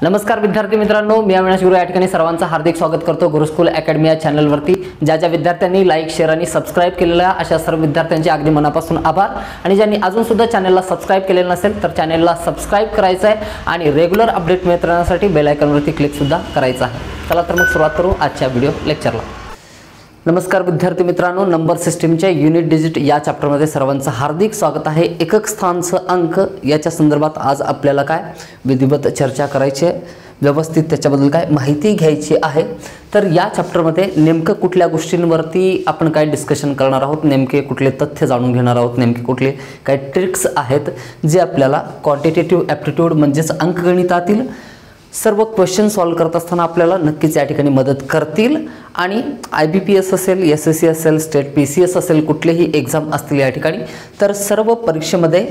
नमस्कार विद्यार्थी मित्रांनो, मी अविनाश गुरु या ठिकाणी सर्वांचं हार्दिक स्वागत करतो गुरुस्कूल अकॅडमी या चॅनलवरती। ज्या विद्यार्थ्यांनी लाईक शेअर आणि सबस्क्राइब केलेलं आहे अशा सर्व विद्यार्थ्यांचे अगदी मनापासून आभार। आणि ज्यांनी अजून सुद्धा चॅनलला सबस्क्राइब केलेलं नसेल तर चॅनलला सबस्क्राइब करायचं आहे आणि रेग्युलर अपडेट मिळत राहण्यासाठी बेल आयकॉनवरती क्लिक सुद्धा करायचं आहे। चला तर मग सुरुवात करू आजच्या व्हिडिओ लेक्चरला। नमस्कार विद्यार्थी मित्रांनो, नंबर सिस्टीमच्या युनिट डिजिट या चॅप्टरमध्ये सर्वांचं हार्दिक स्वागत आहे। एकक स्थानचं अंक याच्या संदर्भात आज आपल्याला काय विधिवत चर्चा करायची आहे, व्यवस्थित त्याच्याबद्दल काय माहिती घ्यायची आहे। तर या चॅप्टरमध्ये नेमकं कुठल्या गोष्टींवरती आपण काय डिस्कशन करणार आहोत, नेमके कुठले तथ्य जाणून घेणार आहोत, नेमके कुठले काय ट्रिक्स आहेत जे आपल्याला क्वांटिटेटिव्ह ॲप्टिट्यूड म्हणजेच अंकगणितातील सर्व क्वेश्चन सॉल्व करत असताना आपल्याला नक्कीच या ठिकाणी मदत करतील। आणि IBPS असेल, SSC असेल, स्टेट PCS असेल, कुठलेही एग्जाम असतील या ठिकाणी तर सर्व परीक्षेमध्ये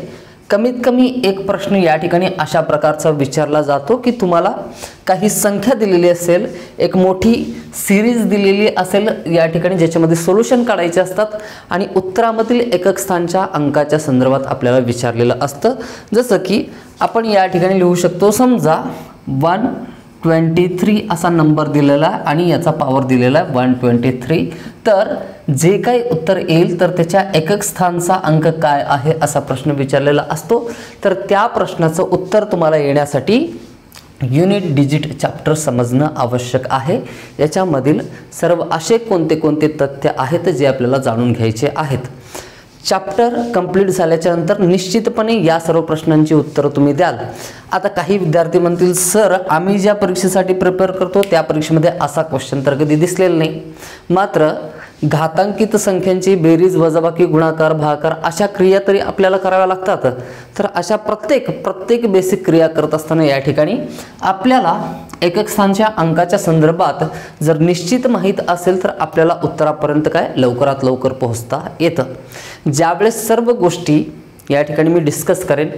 कमीत कमी एक प्रश्न या ठिकाणी अशा प्रकारचा विचारला जातो की तुम्हाला काही संख्या दिलेली असेल, एक मोठी सिरीज दिलेली असेल या ठिकाणी ज्याच्यामध्ये सोल्युशन काढायचे असतात आणि उत्तरामधील एकक स्थानच्या अंकाच्या संदर्भात आपल्याला विचारलेलं असतं। जसं की आपण या ठिकाणी लिहू शकतो, समजा 123 असा नंबर दिलेला आहे आणि याचा पॉवर दिलेला आहे 123। तर जे काही उत्तर येईल तर त्याच्या एकक स्थानचा अंक काय आहे असा प्रश्न विचारलेला असतो। तर त्या प्रश्नाचं उत्तर तुम्हाला येण्यासाठी युनिट डिजिट चॅप्टर समजणं आवश्यक आहे। याच्यामधील सर्व असे कोणते कोणते तथ्य आहेत जे आपल्याला जाणून घ्यायचे आहेत। चॅप्टर कंप्लीट झाल्याच्या नंतर निश्चितपणे या सर्व प्रश्नांची उत्तरं तुम्ही द्याल। आता काही विद्यार्थी म्हणतील, सर आम्ही ज्या परीक्षेसाठी प्रिपेअर करतो त्या परीक्षेमध्ये असा क्वेश्चन तर कधी दिसलेला नाही, मात्र घातांकित संख्यांची बेरीज, वजाबाकी, गुणाकार, भागाकार अशा क्रिया तरी आपल्याला कराव्या लागतात। तर अशा प्रत्येक बेसिक क्रिया करत असताना या ठिकाणी आपल्याला एकक स्थानच्या अंकाच्या संदर्भात जर निश्चित माहीत असेल तर आपल्याला उत्तरापर्यंत काय लवकरात लवकर पोहोचता येतं। ज्यावेळेस सर्व गोष्टी या ठिकाणी मी डिस्कस करेन,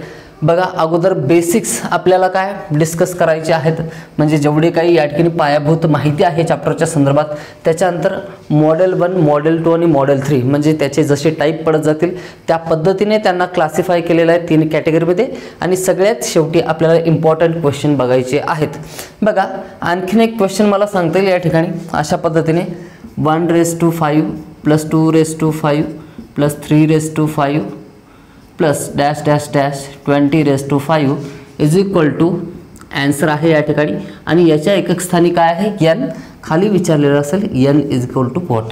बघा अगोदर बेसिक्स आपल्याला काय डिस्कस करायचे आहेत, म्हणजे जेवढे काही या ठिकाणी पायाभूत माहिती आहे चॅप्टरच्या संदर्भात त्याच्यानंतर मॉडेल 1, मॉडेल 2 आणि मॉडेल 3 म्हणजे त्याचे जसे टाईप पडत जातील त्या पद्धतीने त्यांना क्लासिफाय केलेलं आहे 3 कॅटेगरीमध्ये। आणि सगळ्यात शेवटी आपल्याला इम्पॉर्टंट क्वेश्चन बघायचे आहेत। बघा आणखीन एक क्वेश्चन मला सांगता येईल या ठिकाणी अशा पद्धतीने 1⁵ + 2⁵ + 3⁵ plus dash dash dash 20⁵ is equal to answer आहे या ठिकाणी। आणि याच्या एकक स्थानी काय आहे n, खाली विचारलेलं असेल n is equal to what,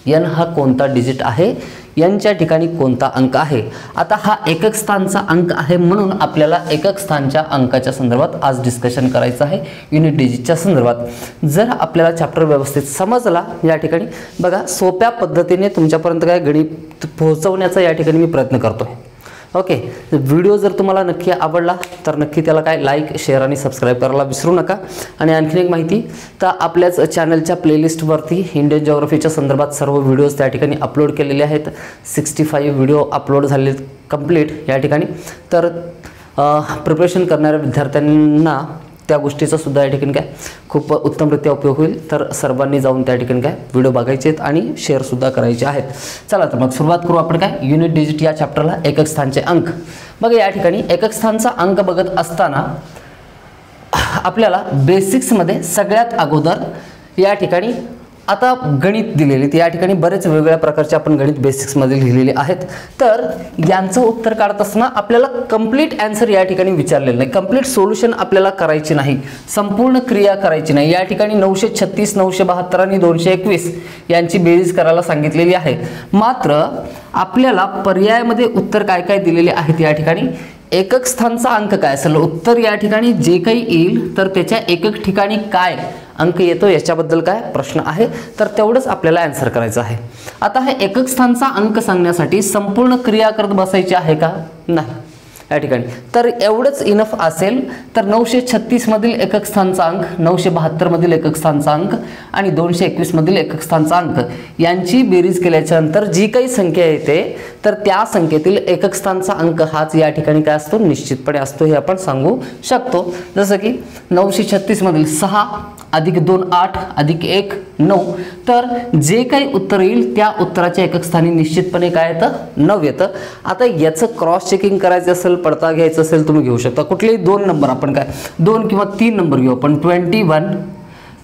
n हा कोणता डिजिट आहे, n च्या ठिकाणी कोणता अंक आहे। आता हा एकक स्थानचा अंक आहे म्हणून आपल्याला एकक स्थानच्या अंकाच्या संदर्भात आज डिस्कशन करायचं आहे युनिट डिजिटच्या संदर्भात। जर आपल्याला चॅप्टर व्यवस्थित समजला या ठिकाणी बघा सोप्या पद्धतीने तुमच्यापर्यंत काय गणित पोहोचवण्याचा या ठिकाणी मी प्रयत्न करतोय। ओके, व्हिडिओ जर तुम्हाला नक्की आवडला तर नक्की त्याला काय लाईक शेअर आणि सबस्क्राईब करायला विसरू नका। आणि आणखीन एक माहिती, तर आपल्याच चॅनलच्या प्लेलिस्टवरती इंडियन जिओग्राफीच्या संदर्भात सर्व व्हिडिओज त्या ठिकाणी अपलोड केलेले आहेत। 65 व्हिडिओ अपलोड झाले कंप्लीट या ठिकाणी। तर प्रिपरेशन करणाऱ्या विद्यार्थ्यांना त्या गोष्टीचा सुद्धा या ठिकाणी काय खूप उत्तमरित्या उपयोग होईल। तर सर्वांनी जाऊन त्या ठिकाणी काय व्हिडिओ बघायचे आहेत आणि शेअर सुद्धा करायचे आहेत। चला तर मग सुरुवात करू आपण काय युनिट डिजिट या चॅप्टरला। एकक स्थानचे अंक बघा, या ठिकाणी एकक स्थानचा अंक बघत असताना आपल्याला बेसिक्समध्ये सगळ्यात अगोदर या ठिकाणी आता गणित दिलेले या ठिकाणी बरेच वेगवेगळ्या प्रकारचे आपण गणित बेसिक्समध्ये लिहिलेले आहेत। तर यांचं उत्तर काढत असताना आपल्याला कंप्लीट आन्सर या ठिकाणी विचारलेलं नाही, कंप्लीट सोल्युशन आपल्याला करायची नाही, संपूर्ण क्रिया करायची नाही। या ठिकाणी 936, 972 आणि 221 यांची बेरीज करायला सांगितलेली आहे। मात्र आपल्याला पर्यायामध्ये उत्तर काय काय दिलेले आहेत या ठिकाणी एकक स्थानचा अंक काय असेल, उत्तर या ठिकाणी जे काही येईल तर त्याच्या एकक ठिकाणी काय अंक येतो याच्याबद्दल काय प्रश्न आहे, तर तेवढंच आपल्याला आन्सर करायचं आहे। आता हे एकक स्थानचा अंक सांगण्यासाठी संपूर्ण क्रिया करत बसायची आहे का, नाही या ठिकाणी। तर एवढंच इनफ असेल। तर 936 मधील एकक स्थानचा अंक, 972 मधील एकक स्थानचा अंक आणि 221 मधील एकक स्थानचा अंक यांची बेरीज केल्याच्या नंतर जी काही संख्या येते तर त्या संख्येतील एकक स्थानचा अंक हाच या ठिकाणी काय असतो, निश्चितपणे असतो हे आपण सांगू शकतो। जसं की 936 मधील 6 अधिक 2 8 अधिक 1 9. तर जे काही उत्तर येईल त्या उत्तराच्या एकक स्थानी निश्चितपणे काय येतं 9 येतं. आता याचं क्रॉस चेकिंग करायचं असेल, पडता घ्यायचं असेल तुम्ही घेऊ शकता. कुठलेही 2 नंबर आपण काय 2 किंवा 3 नंबर घेऊ आपण. 21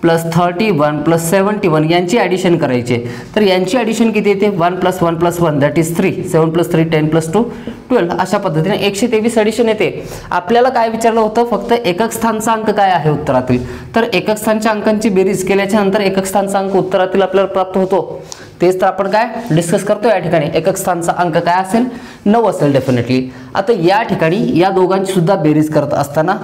प्लस 31 प्लस 71 यांची ॲडिशन करायची. तर यांची ॲडिशन किती येते 1 + 1 + 1 दॅट इज 3. 7 + 3 10 + 2 12. अशा पद्धतीने 123 ॲडिशन येते. आपल्याला काय विचारलं होतं फक्त एकक स्थानचा अंक काय आहे उत्तरातील. तर एकक स्थानच्या अंकांची बेरीज केल्याच्या नंतर एकक स्थानचा अंक उत्तरातील आपल्याला प्राप्त होतो. तेच तर आपण काय डिस्कस करतो या ठिकाणी. एकक स्थानचा अंक काय असेल 9 असेल डेफिनेटली. आता या ठिकाणी या दोघांची सुद्धा बेरीज करत असताना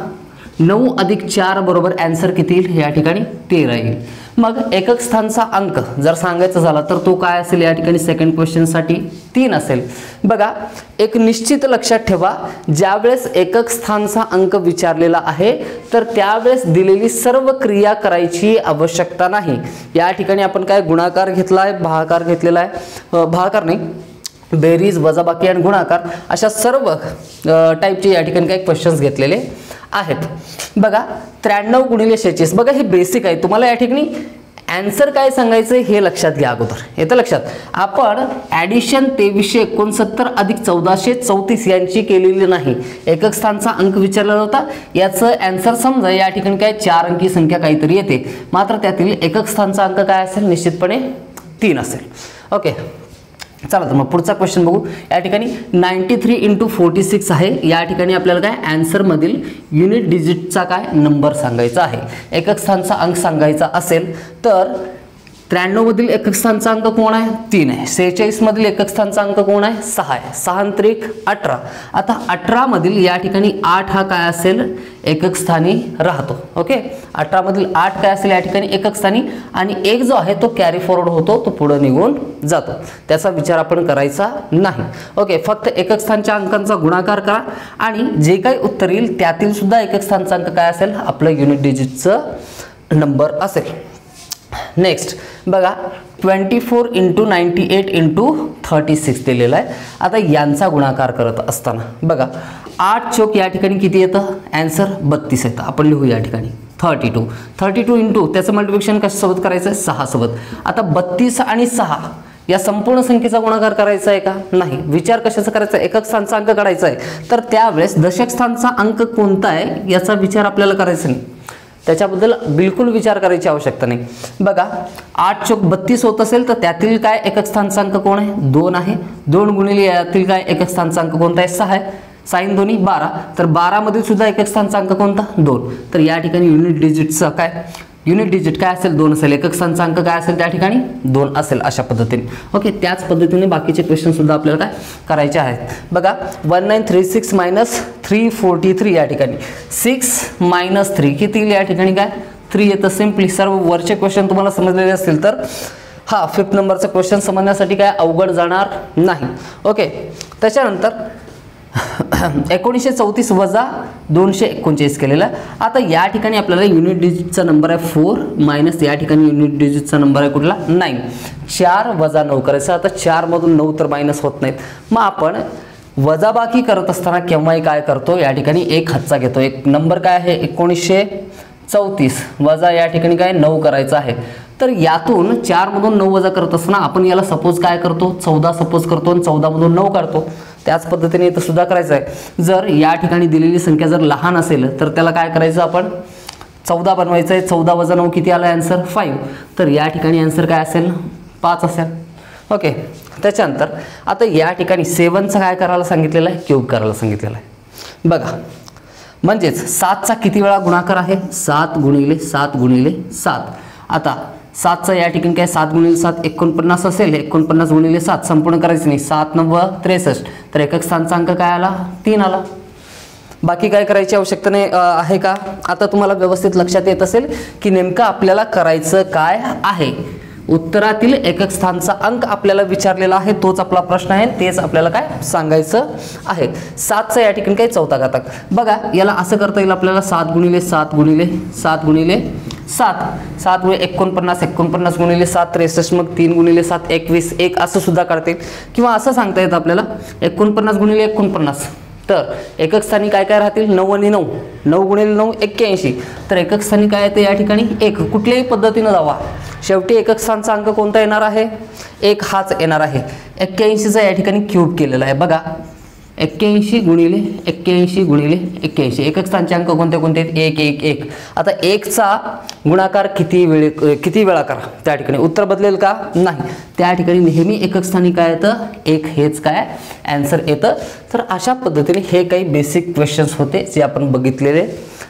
9 अधिक 4 बरोबर आन्सर किती येईल या ठिकाणी 13 येईल. मग एकक स्थानचा अंक जर सांगायचा झाला तर तो काय असेल या ठिकाणी सेकंड क्वेश्चनसाठी 3 असेल. बघा एक निश्चित लक्षात ठेवा, ज्यावेळेस एकक स्थानचा अंक विचारलेला आहे तर त्यावेळेस दिलेली सर्व क्रिया करायची आवश्यकता नाही. या ठिकाणी आपण काय गुणाकार घेतला आहे, भागाकार घेतलेला आहे, भागाकार नाही बेरीज वजाबाकी आणि गुणाकार अशा सर्व टाईपचे या ठिकाणी काही क्वेश्चन्स घेतलेले आहेत. बघा 93 × 46. बघा हे बेसिक आहे. तुम्हाला या ठिकाणी आन्सर काय सांगायचं हे लक्षात घ्या अगोदर. येतं लक्षात. आपण ॲडिशन 2369 अधिक 1434 यांची केलेली नाही. एकक स्थानचा अंक विचारलेला होता. याचं आन्सर समजा या ठिकाणी काय 4 अंकी संख्या काहीतरी येते, मात्र त्यातील एकक स्थानचा अंक काय असेल निश्चितपणे 3 असेल. ओके चला तर मग पुढचा क्वेश्चन बघू. या ठिकाणी 93 × 46 आहे. या ठिकाणी आपल्याला काय आन्सर मधील युनिट डिजिटचा काय नंबर सांगायचा आहे. एकक स्थानचा अंक सांगायचा असेल तर 93 मधील एकक स्थानचा अंक कोण आहे 3 आहे. 46 मधील एकक स्थानचा अंक कोण आहे 6 आहे. 6 × 18. आता 18 मधील या ठिकाणी 8 हा काय असेल एकक स्थानी राहतो. ओके 18 मधील 8 काय असेल या ठिकाणी एकक स्थानी आणि 1 जो आहे तो कॅरी फॉरवर्ड होतो, तो पुढे निघून जातो. त्याचा विचार आपण करायचा नाही. ओके फक्त एकक स्थानच्या अंकांचा गुणाकार करा आणि जे काही उत्तर येईल त्यातील सुद्धा एकक स्थानचा अंक काय असेल आपलं युनिट डिजिटचं नंबर असेल. नेक्स्ट बघा 24 × 98 × 36 दिलेला आहे. आता यांचा गुणाकार करत असताना बघा 8 चौक या ठिकाणी किती येतं आन्सर 32 येतं. आपण लिहू या ठिकाणी 32 × त्याचं मल्टिप्लिकेशन कशासोबत करायचं 6 सोबत. आता 32 आणि 6 या संपूर्ण संख्येचा गुणाकार करायचा आहे का नाही. विचार कशाचा करायचा एकक स्थानचा अंक काढायचा आहे. तर त्यावेळेस दशक स्थानचा अंक कोणता आहे याचा विचार आपल्याला करायचा नाही. त्याच्याबद्दल बिलकुल विचार करायची आवश्यकता नाही. बघा 8 चौक 32 होत असेल तर त्यातील काय एकक स्थानचा अंक कोण आहे 2 आहे. 2 गुणिले यातील काय एकक स्थानचा अंक कोणता आहे 6 आहे. साइन दोन्ही 12. तर 12 मधील सुद्धा एकक स्थानचा अंक कोणता 2. तर या ठिकाणी युनिट डिजिटचा काय युनिट डिजिट काय असेल 2 असेल. एकक स्थानचा अंक काय असेल त्या ठिकाणी 2 असेल अशा पद्धतीने. ओके त्याच पद्धतीने बाकीचे क्वेश्चन सुद्धा आपल्याला काय करायचे आहेत. बघा 1936 - 343 या ठिकाणी 6 - 3 किती येईल या ठिकाणी काय 3 येतं. सिम्पली सर्व वरचे क्वेश्चन तुम्हाला समजलेले असतील तर हा 5th नंबरचा क्वेश्चन समजण्यासाठी काय अवघड जाणार नाही. ओके त्याच्यानंतर 1934 वजा 239 केलेला. आता या ठिकाणी आपल्याला युनिट डिजिटचा नंबर आहे 4 मायनस या ठिकाणी युनिट डिजिटचा नंबर आहे कुठला 9. 4 वजा 9 करायचं. आता 4 मधून 9 तर मायनस होत नाहीत. मग आपण वजाबाकी करत असताना केव्हाही काय करतो या ठिकाणी एक हातचा घेतो. एक नंबर काय आहे 1934 वजा या ठिकाणी काय 9 करायचं आहे. तर यातून 4 मधून 9 वजा करत असताना आपण याला सपोज काय करतो 14 सपोज करतो आणि 14 मधून 9 काढतो. त्याच पद्धतीने इथं सुद्धा करायचं आहे. जर या ठिकाणी दिलेली संख्या जर लहान असेल तर त्याला काय करायचं आपण 14 बनवायचं आहे. 14 वजा 9 किती आला आन्सर 5. तर या ठिकाणी आन्सर काय असेल 5 असेल. ओके त्याच्यानंतर आता या ठिकाणी 7चा काय करायला सांगितलेलं आहे क्यूब करायला सांगितलेलं आहे. बघा म्हणजेच 7चा किती वेळा गुणाकार आहे 7 × 7 × 7. आता 7चा या ठिकाणी काय 7 × 7 49 असेल. 49 × 7 संपूर्ण करायचं नाही. 7 × 9 = 63. तर एकक स्थानचा अंक काय आला 3 आला. बाकी काय करायची आवश्यकता नाही आहे का. आता तुम्हाला व्यवस्थित लक्षात येत असेल की नेमकं आपल्याला करायचं काय आहे. उत्तरातील एकक स्थानचा अंक आपल्याला विचारलेला आहे तोच आपला प्रश्न आहे. तेच आपल्याला काय सांगायचं आहे. 7चा या ठिकाणी काय चौथा घाताक. बघा याला असं करता येईल आपल्याला 7 × 7 × 7 × 7 7 × 49 49 × 7 63. मग 3 × 7 21 1 असं सुद्धा काढता येईल. किंवा असं सांगता येतं आपल्याला 49 × 49 तर एकक स्थानी काय काय राहतील 9 आणि 9, 9 गुणिले 9 81. तर एकक स्थानी काय येते या ठिकाणी 1. कुठल्याही पद्धतीनं जावा, शेवटी एकक स्थानचा अंक कोणता येणार आहे 1 हाच येणार आहे. 81चा या ठिकाणी क्यूब केलेला आहे बघा, 81 गुणिले 81 गुणिले 81. एकक स्थानचे अंक कोणते कोणते आहेत 1 1 1. आता 1चा गुणाकार किती वेळा करा, त्या ठिकाणी उत्तर बदलेल का नाही, त्या ठिकाणी नेहमी एकक स्थानी काय येतं 1 हेच काय आन्सर येतं. तर अशा पद्धतीने हे काही बेसिक क्वेश्चन्स होते जे आपण बघितलेले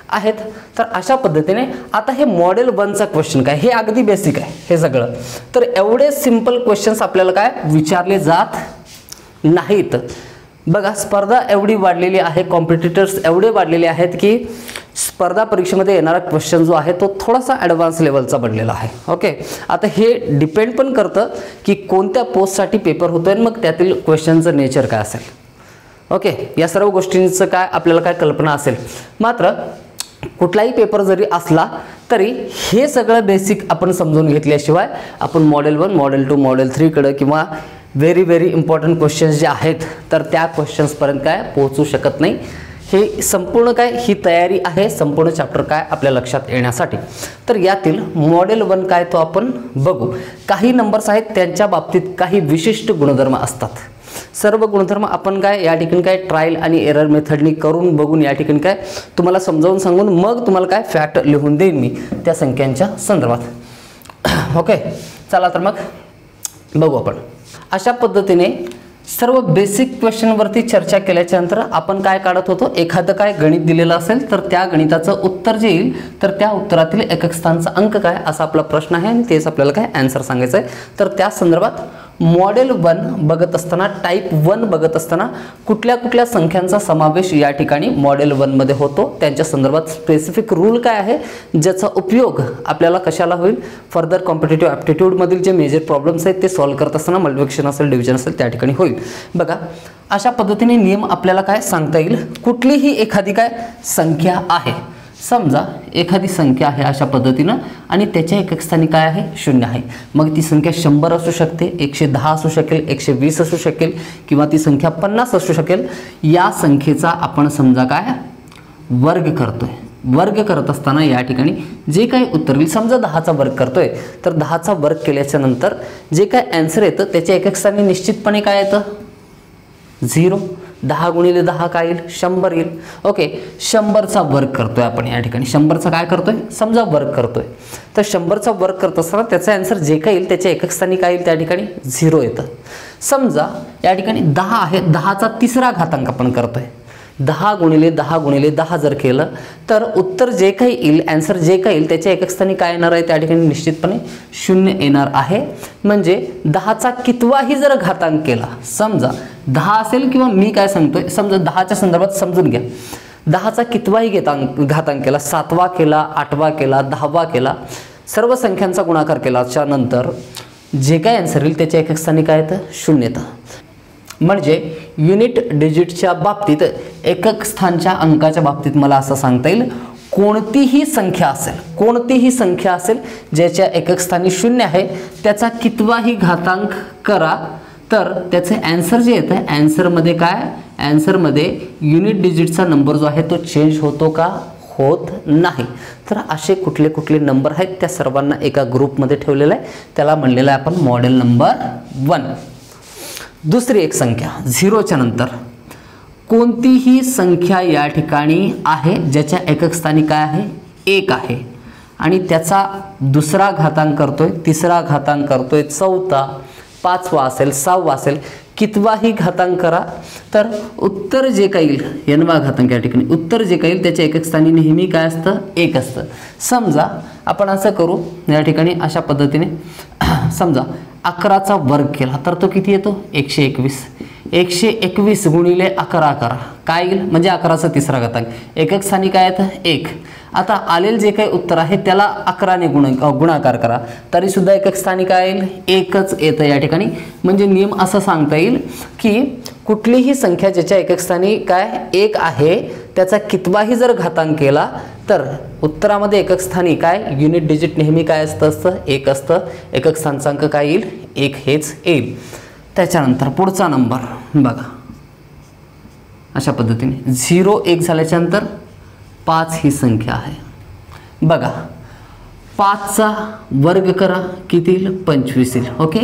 आहेत. तर अशा पद्धतीने आता हे मॉडेल 1चा क्वेश्चन काय, हे अगदी बेसिक आहे हे सगळं. तर एवढे सिंपल क्वेश्चन्स आपल्याला काय विचारले जात नाहीत. बघा स्पर्धा एवढी वाढलेली आहे, कॉम्पिटिटर्स एवढे वाढलेले आहेत की स्पर्धा परीक्षेमध्ये येणारा क्वेश्चन जो आहे तो थोडासा ॲडव्हान्स लेवलचा बनलेला आहे. ओके, आता हे डिपेंड पण करतं की कोणत्या पोस्टसाठी पेपर होतोय आणि मग त्यातील क्वेश्चनचं नेचर काय असेल. ओके, या सर्व गोष्टींचं काय आपल्याला काय कल्पना असेल. मात्र कुठलाही पेपर जरी असला तरी हे सगळं बेसिक आपण समजून घेतल्याशिवाय आपण मॉडेल 1, मॉडेल 2, मॉडेल 3 कडे किंवा व्हेरी इम्पॉर्टंट क्वेश्चन्स जे आहेत तर त्या क्वेश्चन्सपर्यंत काय पोहोचू शकत नाही. हे संपूर्ण काय ही तयारी आहे संपूर्ण चॅप्टर काय आपल्या लक्षात येण्यासाठी. तर यातील मॉडेल 1 काय तो आपण बघू. काही नंबर्स आहेत त्यांच्या बाबतीत काही विशिष्ट गुणधर्म असतात. सर्व गुणधर्म आपण काय या ठिकाणी काय ट्रायल आणि एरर मेथडनी करून बघून या ठिकाणी काय तुम्हाला समजावून सांगून मग तुम्हाला काय फॅक्ट लिहून देईन मी त्या संख्यांच्या संदर्भात. ओके, चला तर मग बघू आपण. अशा पद्धतीने सर्व बेसिक क्वेश्चनवरती चर्चा केल्याच्या नंतर आपण काय काढत होतो, एखादं काय गणित दिलेलं असेल तर त्या गणिताचं उत्तर जे येईल तर त्या उत्तरातील एकक स्थानचा अंक काय असा आपला प्रश्न आहे आणि तेच आपल्याला काय आन्सर सांगायचं आहे. तर त्या संदर्भात मॉडेल 1 बघत असताना, टाईप 1 बघत असताना कुठल्या कुठल्या संख्यांचा समावेश या ठिकाणी मॉडेल 1 मध्ये होतो, त्यांच्या संदर्भात स्पेसिफिक रूल काय आहे ज्याचा उपयोग आपल्याला कशाला होईल, फर्दर कॉम्पिटिटिव्ह ॲप्टिट्यूडमधील जे मेजर प्रॉब्लेम्स आहेत ते सॉल्व्ह करत असताना मल्टिप्लिकेशन असेल डिव्हिजन असेल त्या ठिकाणी होईल. बघा अशा पद्धतीने नियम आपल्याला काय सांगता येईल. कुठलीही एखादी काय संख्या आहे, समजा एखादी संख्या आहे अशा पद्धतीनं आणि त्याच्या एकक स्थानी काय आहे 0 आहे. मग ती संख्या 100 असू शकते, 110 असू शकेल, 120 असू शकेल किंवा ती संख्या 50 असू शकेल. या संख्येचा आपण समजा काय वर्ग करतोय. वर्ग करत असताना या ठिकाणी जे काही उत्तर येईल, समजा 10चा वर्ग करतोय तर 10चा वर्ग केल्याच्या नंतर जे काय आन्सर येतं त्याच्या एकक स्थानी निश्चितपणे काय येतं 0. 10 गुणिले 10 काय येईल 100 येईल. ओके, 100चा वर्ग करतोय आपण या ठिकाणी, 100चा काय करतोय समजा वर्ग करतोय. तर 100चा वर्ग करत असताना त्याचा आन्सर जे काही येईल त्याच्या एकक स्थानी काय येईल त्या ठिकाणी 0 येतं. समजा या ठिकाणी 10 आहे, 10चा तिसरा घातांक आपण करतोय. 10 गुणिले 10 गुणिले 10 जर केलं तर उत्तर जे काही येईल, आन्सर जे काही येईल त्याच्या एकक स्थानी काय येणार आहे त्या ठिकाणी निश्चितपणे 0 येणार आहे. म्हणजे 10चा कितवाही जर घातांक केला, समजा 10 असेल किंवा मी काय सांगतोय समजा 10च्या संदर्भात समजून घ्या, 10चा कितवाही घातांक केला, 7वा केला, 8वा केला, 10वा केला, सर्व संख्यांचा गुणाकार केल्याच्या नंतर जे काय आन्सर येईल त्याच्या एकक स्थानी काय येतं 0 येतं. म्हणजे युनिट डिजिटच्या बाबतीत, एकक स्थानच्या अंकाच्या बाबतीत मला असं सांगता येईल कोणतीही संख्या असेल ज्याच्या एकक स्थानी 0 आहे त्याचा कितवाही घातांक करा तर त्याचे आन्सर जे येतं आन्सरमध्ये काय, आन्सरमध्ये युनिट डिजिटचा नंबर जो आहे तो चेंज होतो का, होत नाही. तर असे कुठले कुठले नंबर आहेत त्या सर्वांना एका ग्रुपमध्ये ठेवलेलं आहे, त्याला म्हणलेलं आहे आपण मॉडेल नंबर 1. दुसरी एक संख्या 0च्या नंतर कोणतीही संख्या या ठिकाणी आहे ज्याच्या एकक स्थानी काय आहे 1 आहे आणि त्याचा दुसरा घातांक करतोय, तिसरा घातांक करतोय, चौथा, 5वा असेल, 6वा असेल, कितवाही घातांक करा तर उत्तर जे काही येईल n वा घातांक या ठिकाणी उत्तर जे काही येईल त्याच्या एकक स्थानी नेहमी काय असतं 1 असतं. समजा आपण असं करू या ठिकाणी अशा पद्धतीने, समजा 11चा वर्ग केला तर तो किती येतो 121. 121 गुणिले 11 करा काय येईल म्हणजे 11चा तिसरा घातांक, एकक स्थानी काय येतं 1. आता आलेलं जे काही उत्तर आहे त्याला 11ने गुणाकार करा तरी सुद्धा एकक स्थानी काय येईल 1च येतं या ठिकाणी. म्हणजे नियम असं सांगता येईल की कुठलीही संख्या ज्याच्या एकक स्थानी काय 1 आहे त्याचा कितवाही जर घातांक केला तर उत्तरामध्ये एकक स्थानी काय युनिट डिजिट नेहमी काय असतं 1 असतं. एकक स्थानचा अंक काय येईल 1 हेच येईल. त्याच्यानंतर पुढचा नंबर बघा, अशा पद्धतीने 0 1 झाल्याच्या नंतर 5 ही संख्या आहे। बघा 5चा वर्ग करा किती येईल 25 येईल। ओके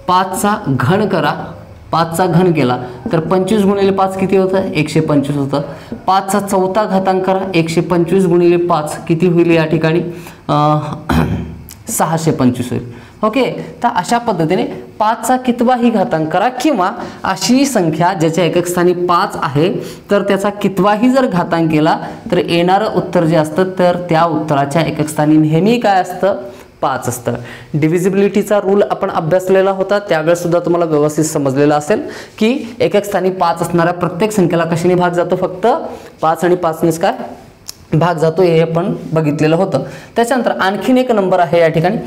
5चा घन करा, 5चा घन केला तर 25 गुणिले 5 किती होतं 125 होतं। 5चा चौथा घातांक करा 125 गुणिले 5 किती होईल या ठिकाणी 625 होईल। ओके तर अशा पद्धतीने 5चा कितवाही घातांक करा किंवा अशी संख्या ज्याच्या एकक स्थानी 5 आहे तर त्याचा कितवाही जर घातांक केला तर येणारं उत्तर जे असतं तर त्या उत्तराच्या एकक स्थानी नेहमी काय असतं 5 असतं। डिव्हिजिबिलिटीचा रूल आपण अभ्यासलेला होता, त्यावेळेस सुद्धा तुम्हाला व्यवस्थित समजलेलं असेल की एकक स्थानी 5 असणाऱ्या प्रत्येक संख्येला कशाने भाग जातो, फक्त 5 आणि 5नेच काय भाग जातो हे आपण बघितलेलं होतं। त्याच्यानंतर आणखीन एक नंबर आहे या ठिकाणी,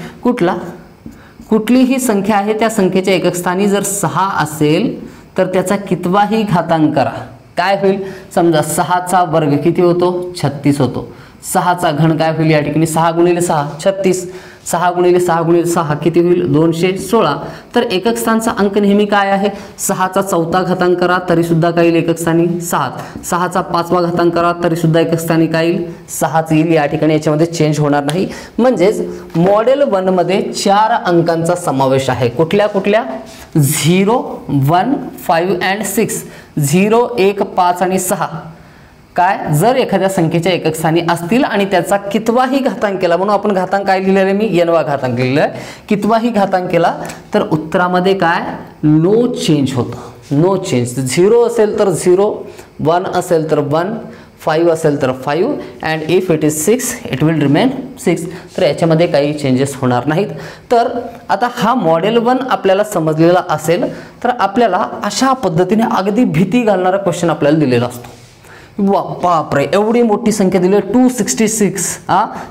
कुठलीही संख्या आहे त्या संख्येच्या एकक स्थानी जर 6 असेल तर त्याचा कितवाही घातांक करा काय होईल। समजा 6चा वर्ग किती होतो 36 होतो। 6चा घन काय होईल या ठिकाणी 6 गुणिले 6 36, 6 गुणिले 6 गुणिले 6 किती होईल 216। तर एकक स्थानचा अंक नेहमी काय आहे 6चा चौथा घातांक करा तरी सुद्धा काय येईल एकक स्थानी 7, 6चा पाचवा घातांक करा तरी सुद्धा एकक स्थानी काय येईल 6च येईल। या ठिकाणी याच्यामध्ये चेंज होणार नाही। म्हणजेच मॉडेल 1 मध्ये 4 अंकांचा समावेश आहे। कुठल्या 0 1 5 and 6, 0 1 5 आणि 6 काय जर एखाद्या संख्येच्या एकक स्थानी असतील आणि त्याचा कितवाही घातांक केला, म्हणून आपण घातांक काय लिहिलेला आहे मी n वा घातांक लिहिलेला आहे, कितवाही घातांक केला तर उत्तरामध्ये काय नो चेंज होतं, नो चेंज। 0 असेल तर 0, 1 असेल तर 1, 5 असेल तर 5 and if it is 6 it will remain 6। तर याच्यामध्ये काही चेंजेस होणार नाहीत। तर आता हा मॉडेल 1 आपल्याला समजलेला असेल तर आपल्याला अशा पद्धतीने अगदी भीती घालणारा क्वेश्चन आपल्याला दिलेला असतो। बापरे एवढी मोठी संख्या दिली 266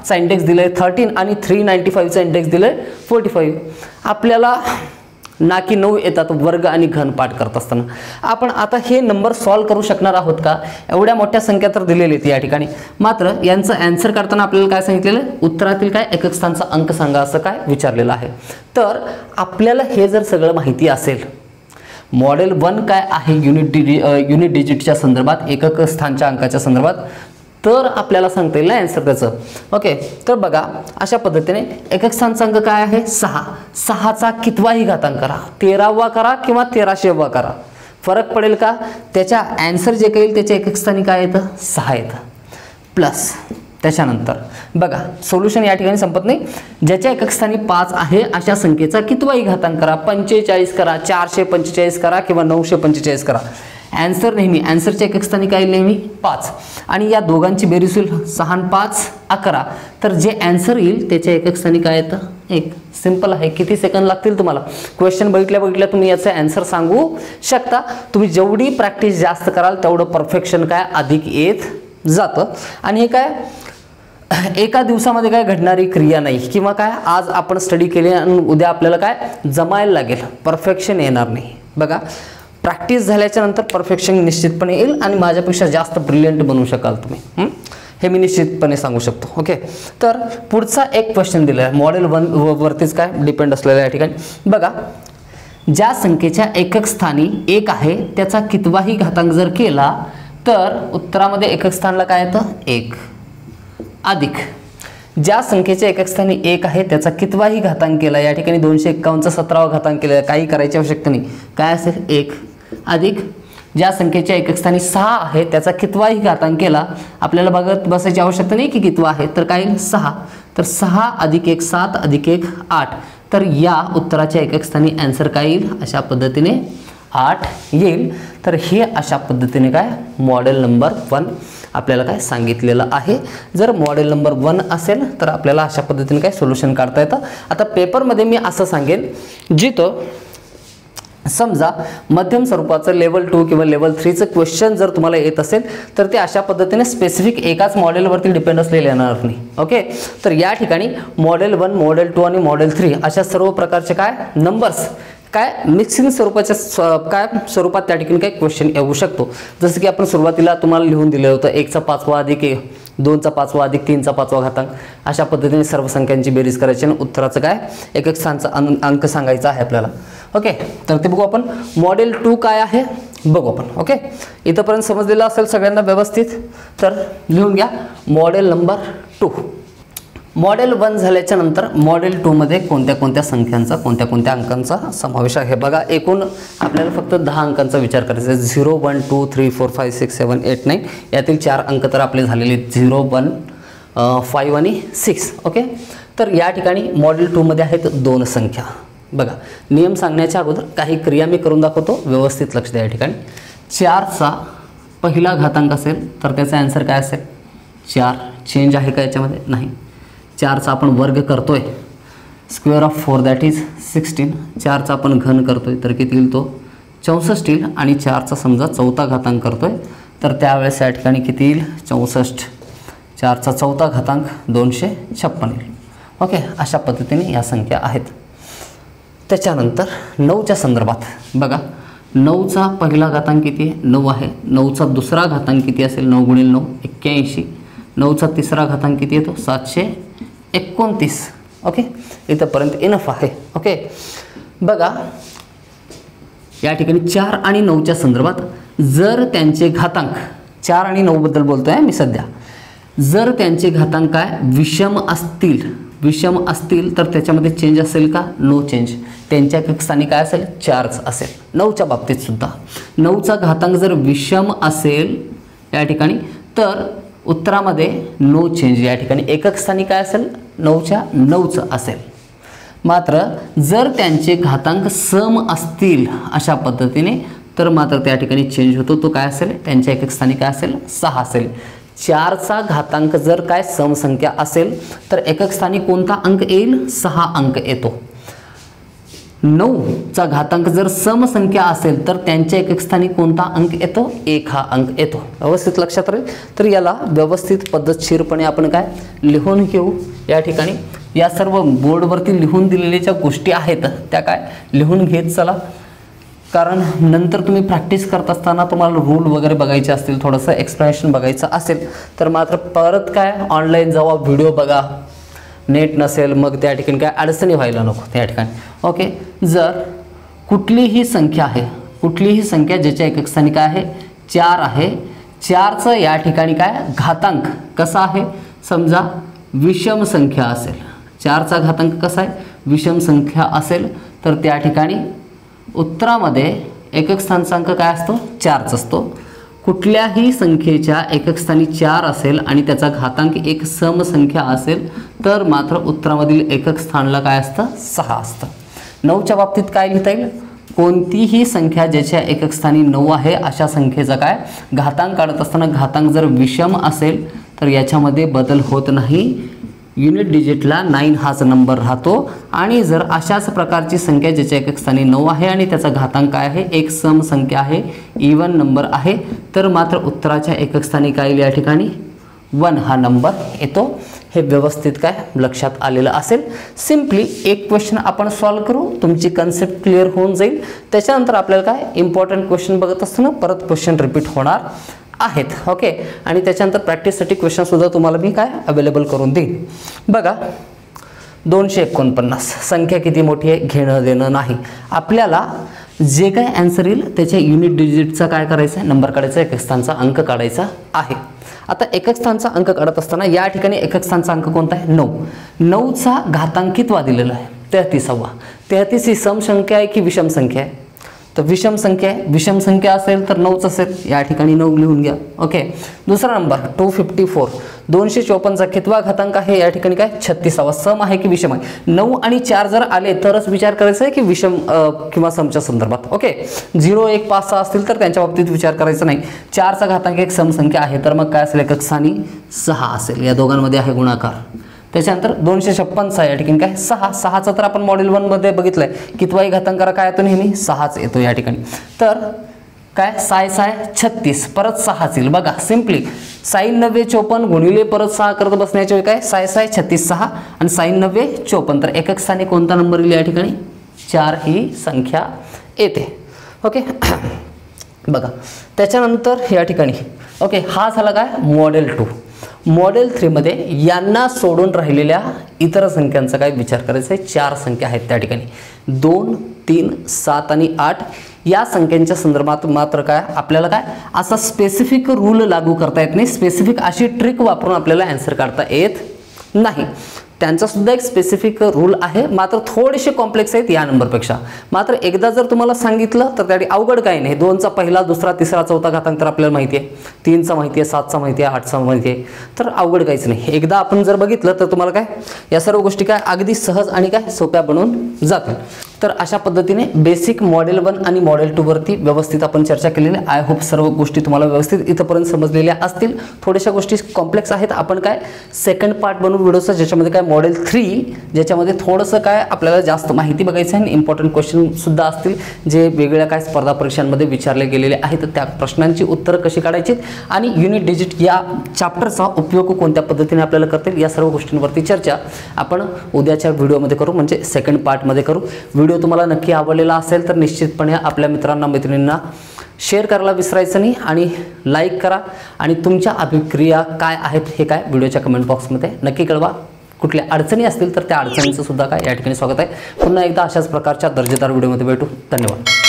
चा इंडेक्स दिले 13 आणि 395 चा इंडेक्स दिले 45। आपल्याला ना की 9 येतात वर्ग आणि घन पाठ करत असताना। आपण आता हे नंबर सॉल्व करू शकणार आहोत का, एवढ्या मोठ्या संख्या तर दिलेली आहेत या ठिकाणी। मात्र यांचं आन्सर करताना आपल्याला काय सांगितलेलं उत्तरातील काय एकक स्थानचा अंक सांगा असं काय विचारलेलं आहे। तर आपल्याला हे जर सगळं माहिती असेल मॉडेल 1 काय आहे युनिट डिजिटच्या संदर्भात एकक स्थानच्या अंकाच्या संदर्भात तर आपल्याला सांगता येईल ना आन्सर त्याचं। ओके तर बघा अशा पद्धतीने एकक स्थानचा अंक काय आहे 6, 6चा कितवाही घातांक करा 13वा करा किंवा 1300वा करा फरक पडेल का, त्याच्या आन्सर जे काही येईल त्याच्या एकक स्थानी काय येतं 6 येतं प्लस। त्याच्यानंतर बघा सोल्युशन या ठिकाणी संपत नाही, ज्याच्या एकक स्थानी 5 आहे अशा संख्येचा कितवाही घातांक करा 45 करा 445 करा किंवा 945 करा। आन्सर नेहमी आन्सरच्या एकक स्थानी काय येईल नेहमी 5 आणि या दोघांची बेरीज होईल 6 आणि 5 11। तर जे आन्सर येईल त्याच्या एकक स्थानी काय येतं 1। सिंपल आहे। किती सेकंद लागतील तुम्हाला क्वेश्चन बघितल्या तुम्ही याचा आन्सर सांगू शकता। तुम्ही जेवढी प्रॅक्टिस जास्त कराल तेवढं परफेक्शन काय अधिक येत जातं। आणि हे काय एका दिवसामध्ये काय घडणारी क्रिया नाही किंवा काय आज आपण स्टडी केले आणि उद्या आपल्याला काय जमायला लागेल, परफेक्शन येणार नाही। बघा प्रॅक्टिस झाल्याच्या नंतर परफेक्शन निश्चितपणे येईल आणि माझ्यापेक्षा जास्त ब्रिलियंट बनवू शकाल तुम्ही, हे मी निश्चितपणे सांगू शकतो। ओके तर पुढचा एक क्वेश्चन दिलेला आहे मॉडेल 1 वरतीच काय डिपेंड असलेलं आहे या ठिकाणी। बघा ज्या संख्येच्या एकक स्थानी 1 आहे त्याचा कितवाही घातांक जर केला तर उत्तरामध्ये एकक स्थानला काय येतं 1 अधिक ज्या संख्येच्या एकक स्थानी 1 आहे त्याचा कितवाही घातांक केला, या ठिकाणी 251चा 17वा घातांक केला, काही करायची आवश्यकता नाही, काय असेल 1 अधिक ज्या संख्येच्या एकक स्थानी 6 आहे त्याचा कितवाही घातांक केला, आपल्याला बघत बसायची आवश्यकता नाही की कितवा आहे तर काय 6, तर 6 अधिक 1 7 अधिक 1 8। तर या उत्तराच्या एकक स्थानी आन्सर काय येईल अशा पद्धतीने 8 येईल। तर हे अशा पद्धतीने काय मॉडेल नंबर 1 आपल्याला काय सांगितलेलं आहे। जर मॉडेल नंबर 1 असेल तर आपल्याला अशा पद्धतीने काय सोल्युशन काढता येतं। आता पेपरमध्ये मी असं सांगेन जिथं समजा मध्यम स्वरूपाचं लेवल 2 किंवा लेवल 3चं क्वेश्चन जर तुम्हाला येत असेल तर ते अशा पद्धतीने स्पेसिफिक एकाच मॉडेलवरती डिपेंड असलेले येणार नाही। ओके तर या ठिकाणी मॉडेल 1 मॉडेल 2 आणि मॉडेल 3 अशा सर्व प्रकारचे काय नंबर्स काय मिक्सिंग स्वरूपाच्या काय स्वरूपात त्या ठिकाणी काय क्वेश्चन येऊ शकतो। जसं की आपण सुरुवातीला तुम्हाला लिहून दिलं होतं 1चा 5वा अधिक 2चा 5वा अधिक 3चा 5वा घातांक, अशा पद्धतीने सर्व संख्यांची बेरीज करायची आणि उत्तराचं काय एकक स्थानचा अंक सांगायचा आहे आपल्याला। ओके तर ते बघू आपण मॉडेल 2 काय आहे बघू आपण. ओके, इथंपर्यंत समजलेलं असेल सगळ्यांना व्यवस्थित. तर लिहून घ्या मॉडेल नंबर 2. मॉडेल 1 झाल्याच्या नंतर मॉडेल 2 मध्ये कोणत्या कोणत्या संख्यांचा कोणत्या कोणत्या अंकांचा समावेश आहे बघा. एकूण आपल्याला फक्त 10 अंकांचा विचार करायचा आहे. 0 1 2 3 4 5 6 7 8 9 यातील 4 अंक तर आपले झालेले 0 1 5 आणि 6. ओके, तर या ठिकाणी मॉडेल 2 मध्ये आहेत 2 संख्या. बघा, नियम सांगण्याच्या अगोदर काही क्रिया मी करून दाखवतो, व्यवस्थित लक्ष द्या. या ठिकाणी 4चा पहिला घातांक असेल तर त्याचा आन्सर काय असेल 4. चेंज आहे का याच्यामध्ये? नाही. 4चा आपण वर्ग करतोय, स्क्वेअर ऑफ 4 दॅट इज 16. 4चा आपण घन करतोय तर किती येईल तो 64 येईल. आणि 4चा समजा चौथा घातांक करतोय तर त्यावेळेस या ठिकाणी किती येईल 64. 4चा चौथा घातांक 256 येईल. ओके, अशा पद्धतीने या संख्या आहेत. त्याच्यानंतर 9च्या संदर्भात बघा, 9चा पहिला घातांक किती आहे 9 आहे. 9चा दुसरा घातांक किती असेल 9 × 9 81. 9चा तिसरा घातांक किती येतो 729. ओके, इथंपर्यंत इनफ आहे. ओके, बघा या ठिकाणी 4 आणि 9च्या संदर्भात जर त्यांचे घातांक 4 आणि 9 बद्दल बोलतोय मी सध्या, जर त्यांचे घातांक काय विषम असतील तर त्याच्यामध्ये चेंज असेल का? No change. त्यांच्या एकक स्थानी काय असेल 4च असेल. 9च्या बाबतीत सुद्धा 9चा घातांक जर विषम असेल या ठिकाणी तर उत्तरामध्ये नो चेंज. या ठिकाणी एकक स्थानी काय असेल 9च्या 9च असेल. मात्र जर त्यांचे घातांक सम असतील अशा पद्धतीने तर मात्र त्या ठिकाणी चेंज होतो. तो काय असेल त्यांच्या एकक स्थानी काय असेल 6 असेल. 4चा घातांक जर काय समसंख्या असेल तर एकक स्थानी कोणता अंक येईल 6 अंक येतो. 9चा घातांक जर समसंख्या असेल तर त्यांच्या एकक स्थानी कोणता अंक येतो 1 हा अंक येतो. व्यवस्थित लक्षात राहील. तर याला व्यवस्थित पद्धतशीरपणे आपण काय लिहून घेऊ. या ठिकाणी या सर्व बोर्डवरती लिहून दिलेल्या ज्या गोष्टी आहेत त्या काय लिहून घेत चला, कारण नंतर तुम्ही प्रॅक्टिस करत असताना तुम्हाला रूल वगैरे बघायचे असतील, थोडंसं एक्सप्लेनेशन बघायचं असेल तर मात्र परत काय ऑनलाईन जावा, व्हिडिओ बघा, नेट नसेल मग त्या ठिकाणी काय अडचणी व्हायला नको त्या ठिकाणी. ओके, जर कुठलीही संख्या ज्याच्या एकक स्थानी काय आहे 4 आहे, 4चं या ठिकाणी काय घातांक कसा आहे समजा विषम संख्या असेल, 4चा घातांक कसा आहे विषम संख्या असेल तर त्या ठिकाणी उत्तरामध्ये एकक स्थानचा अंक काय असतो 4च असतो. कुठल्याही संख्येच्या एकक स्थानी 4 असेल आणि त्याचा घातांक एक समसंख्या असेल तर मात्र उत्तरामधील एकक स्थानला काय असतं 6 असतं. 9च्या बाबतीत काय लिहिता येईल कोणतीही संख्या ज्याच्या एकक स्थानी 9 आहे अशा संख्येचा काय घातांक काढत असताना घातांक जर विषम असेल तर याच्यामध्ये बदल होत नाही. युनिट डिजिटला 9 हाच नंबर राहतो. आणि जर अशाच प्रकारची संख्या ज्याच्या एकक स्थानी 9 आहे आणि त्याचा घातांक काय आहे एक सम संख्या आहे, इवन नंबर आहे तर मात्र उत्तराच्या एकक स्थानी काय या ठिकाणी 1 हा नंबर येतो. हे व्यवस्थित काय लक्षात आलेलं असेल. सिम्पली एक क्वेश्चन आपण सॉल्व करू, तुमची कन्सेप्ट क्लिअर होऊन जाईल. त्याच्यानंतर आपल्याला काय इम्पॉर्टंट क्वेश्चन बघत असताना परत क्वेश्चन रिपीट होणार आहेत. ओके, आणि त्याच्यानंतर प्रॅक्टिससाठी क्वेश्चन सुद्धा तुम्हाला मी काय अवेलेबल करून देईन. बघा 249 संख्या किती मोठी आहे घेणं देणं नाही. आपल्याला जे काय आन्सर येईल त्याच्या युनिट डिजिटचा काय करायचं आहे नंबर काढायचा, एकक स्थानचा अंक काढायचा आहे. आता एकक स्थानचा अंक काढत असताना या ठिकाणी एकक स्थानचा अंक कोणता आहे 9. 9चा घातांक कितवा दिलेला आहे 33वा. 33 ही सम संख्या आहे की विषम संख्या आहे तर विषम संख्या आहे. विषम संख्या असेल तर 9च असेल, या ठिकाणी 9 लिहून घ्या. ओके, दुसरा नंबर 254 254चा कितवा घातांक आहे या ठिकाणी काय 36वा. सम आहे की विषम आहे. 9 आणि 4 जर आले तरच विचार करायचा आहे की विषम किंवा समच्या संदर्भात. ओके, 0 1 5 6 असतील तर त्यांच्या बाबतीत विचार करायचा नाही. 4चा घातांक एक सम संख्या आहे तर मग काय असेल एकक स्थानी 6 असेल. या दोघांमध्ये आहे गुणाकार. त्याच्यानंतर 256चा या ठिकाणी काय 6चा तर आपण मॉडेल 1 मध्ये बघितलंय कितवाही घातांकाला काय येतो नेहमी 6च येतो या ठिकाणी. तर काय 6 36 परत 6च येईल. बघा सिम्पली 6 9 54 गुणिले परत 6 करत बसण्याच्या वेळी काय 6 36 6 आणि 6 9 54 तर एकक स्थानी कोणता नंबर येईल या ठिकाणी 4 ही संख्या येते. ओके, बघा त्याच्यानंतर या ठिकाणी ओके हा झाला काय मॉडेल 2. मॉडेल 3 मध्ये यांना सोडून राहिलेल्या इतर संख्यांचा काय विचार करायचा आहे। 4 संख्या आहेत त्या ठिकाणी 2, 3, 7 आणि 8 या संख्यांच्या संदर्भात मात्र काय आपल्याला काय असा स्पेसिफिक रूल लागू करता येत नाही, स्पेसिफिक अशी ट्रिक वापरून आपल्याला आन्सर काढता येत नाही। त्यांचा सुद्धा एक स्पेसिफिक रूल आहे, मात्र थोडेसे कॉम्प्लेक्स आहेत या नंबरपेक्षा। मात्र एकदा जर तुम्हाला सांगितलं तर त्यासाठी अवघड काही नाही। 2चा पहिला, दुसरा, तिसरा, चौथा घातांक तर आपल्याला माहिती आहे, 3चा माहिती आहे, 7चा माहिती आहे, 8चा माहिती आहे, तर अवघड काहीच नाही। एकदा आपण जर बघितलं तर तुम्हाला काय या सर्व गोष्टी काय अगदी सहज आणि काय सोप्या बनून जातील। तर अशा पद्धतीने बेसिक मॉडेल 1 आणि मॉडेल 2 वरती व्यवस्थित आपण चर्चा केलेली। आय होप सर्व गोष्टी तुम्हाला व्यवस्थित इथपर्यंत समजलेल्या असतील। थोड्याशा गोष्टी कॉम्प्लेक्स आहेत, आपण काय सेकंड पार्ट बनवून व्हिडिओचा ज्याच्यामध्ये काय मॉडेल 3 ज्याच्यामध्ये थोडंसं काय आपल्याला जास्त माहिती बघायचं आहे आणि इम्पॉर्टंट क्वेश्चन सुद्धा असतील जे वेगवेगळ्या काय स्पर्धा परीक्षांमध्ये विचारले गेलेले आहेत। त्या प्रश्नांची उत्तरं कशी काढायची आणि युनिट डिजिट या चॅप्टरचा उपयोग कोणत्या पद्धतीने आपल्याला करतील या सर्व गोष्टींवरती चर्चा आपण उद्याच्या व्हिडिओमध्ये करू, म्हणजे सेकंड पार्टमध्ये करू। व्हिडिओ तुम्हाला नक्की आवडलेला असेल तर निश्चितपणे आपल्या मित्रांना मैत्रिणींना शेअर करायला विसरायचं नाही आणि लाईक करा आणि तुमच्या अभिप्राय काय आहेत हे काय व्हिडिओच्या कमेंट बॉक्समध्ये नक्की कळवा। कुठल्या अडचणी असतील तर त्या अडचणींचं सुद्धा काय या ठिकाणी स्वागत आहे। पुन्हा एकदा अशाच प्रकारच्या दर्जेदार व्हिडिओमध्ये भेटू। धन्यवाद।